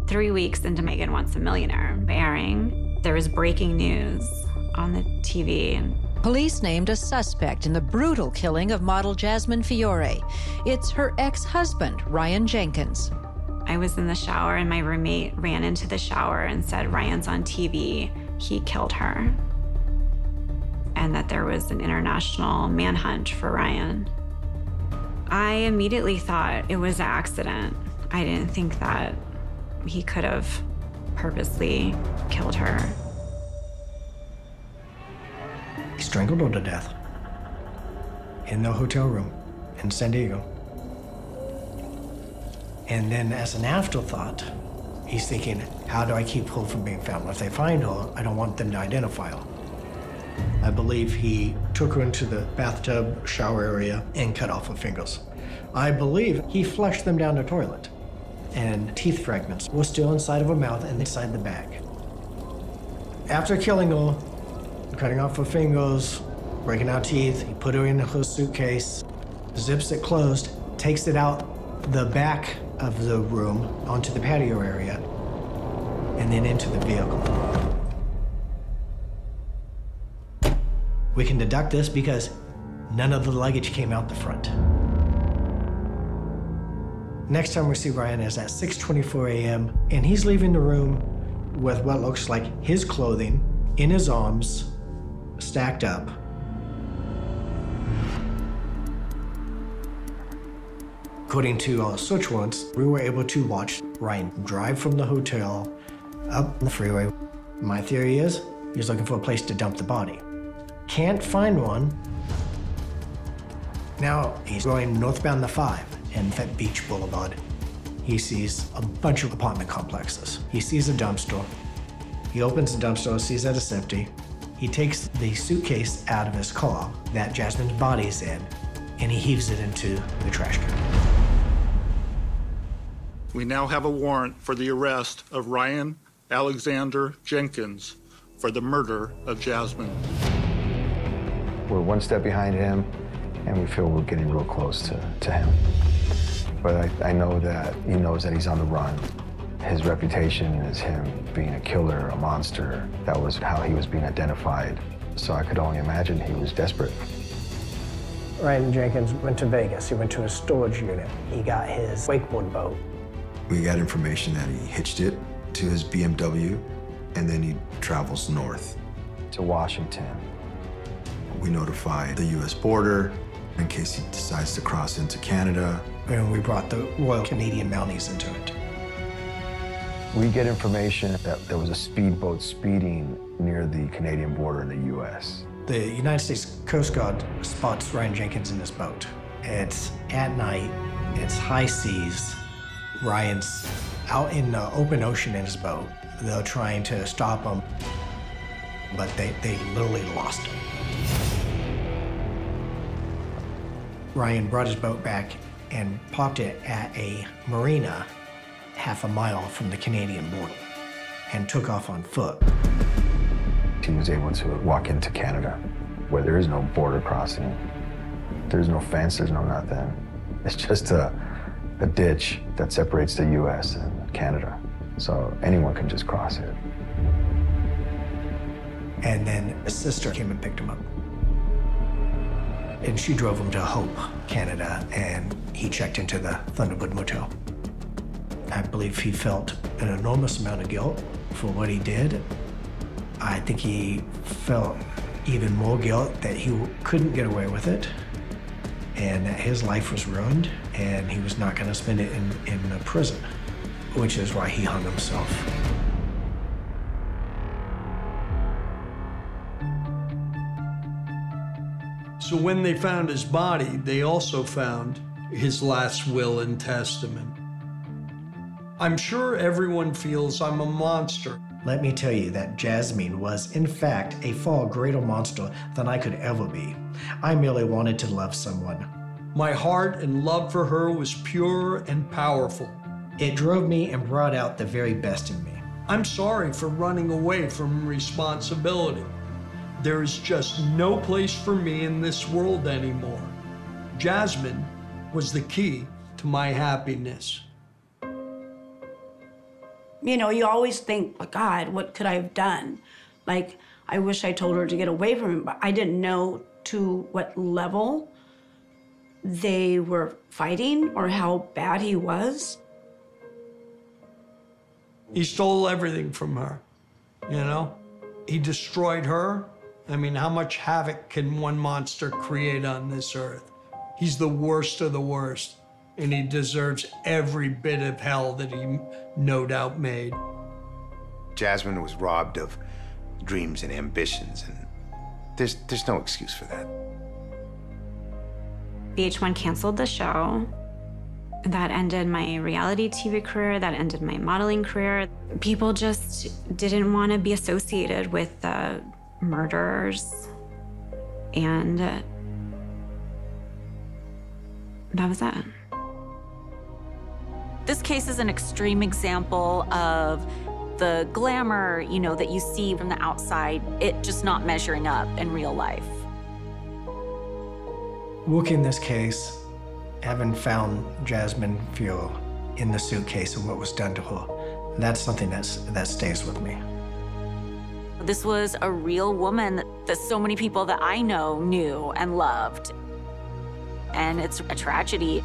3 weeks into Megan Wants a Millionaire airing, there was breaking news on the TV. Police named a suspect in the brutal killing of model Jasmine Fiore. It's her ex-husband, Ryan Jenkins. I was in the shower and my roommate ran into the shower and said, "Ryan's on TV, he killed her." And that there was an international manhunt for Ryan. I immediately thought it was an accident. I didn't think that he could have purposely killed her. He strangled her to death in the hotel room in San Diego. And then as an afterthought, he's thinking, how do I keep her from being found? If they find her, I don't want them to identify her. I believe he took her into the bathtub shower area and cut off her fingers. I believe he flushed them down the toilet, and teeth fragments were still inside of her mouth and inside the bag. After killing her, cutting off her fingers, breaking out teeth, he put her in her suitcase, zips it closed, takes it out the back of the room onto the patio area, and then into the vehicle. We can deduct this because none of the luggage came out the front. Next time we see Ryan is at 6:24 a.m., and he's leaving the room with what looks like his clothing in his arms, stacked up. According to search warrants, we were able to watch Ryan drive from the hotel up the freeway. My theory is he's looking for a place to dump the body. Can't find one. Now he's going northbound the 5 and Fett Beach Boulevard. He sees a bunch of apartment complexes. He sees a dumpster. He opens the dumpster, sees that it's empty. He takes the suitcase out of his car that Jasmine's body's in, and he heaves it into the trash can. We now have a warrant for the arrest of Ryan Alexander Jenkins for the murder of Jasmine. We're one step behind him, and we feel we're getting real close to him. But I know that he knows that he's on the run. His reputation is him being a killer, a monster. That was how he was being identified. So I could only imagine he was desperate. Ryan Jenkins went to Vegas. He went to a storage unit. He got his wakeboard boat. We got information that he hitched it to his BMW, and then he travels north to Washington. We notify the U.S. border in case he decides to cross into Canada. And we brought the Royal Canadian Mounties into it. We get information that there was a speedboat speeding near the Canadian border in the U.S. The United States Coast Guard spots Ryan Jenkins in this boat. It's at night, it's high seas. Ryan's out in the open ocean in his boat. They're trying to stop him, but they literally lost him. Ryan brought his boat back and parked it at a marina half a mile from the Canadian border and took off on foot. He was able to walk into Canada where there is no border crossing. There's no fence, there's no nothing. It's just a ditch that separates the U.S. and Canada. So anyone can just cross it. And then his sister came and picked him up. And she drove him to Hope, Canada, and he checked into the Thunderbird Motel. I believe he felt an enormous amount of guilt for what he did. I think he felt even more guilt that he couldn't get away with it and that his life was ruined and he was not going to spend it in a prison, which is why he hung himself. So when they found his body, they also found his last will and testament. I'm sure everyone feels I'm a monster. Let me tell you that Jasmine was, in fact, a far greater monster than I could ever be. I merely wanted to love someone. My heart and love for her was pure and powerful. It drove me and brought out the very best in me. I'm sorry for running away from responsibility. There is just no place for me in this world anymore. Jasmine was the key to my happiness. You know, you always think, oh, God, what could I have done? Like, I wish I told her to get away from him, but I didn't know to what level they were fighting or how bad he was. He stole everything from her, you know? He destroyed her. I mean, how much havoc can one monster create on this earth? He's the worst of the worst, and he deserves every bit of hell that he no doubt made. Jasmine was robbed of dreams and ambitions, and there's no excuse for that. VH1 canceled the show. That ended my reality TV career, that ended my modeling career. People just didn't want to be associated with the murderers, and that was that. This case is an extreme example of the glamour, you know, that you see from the outside, it just not measuring up in real life. Working this case, having found Jasmine Fiore in the suitcase and what was done to her, that's something that stays with me. This was a real woman that so many people that I know knew and loved. And it's a tragedy.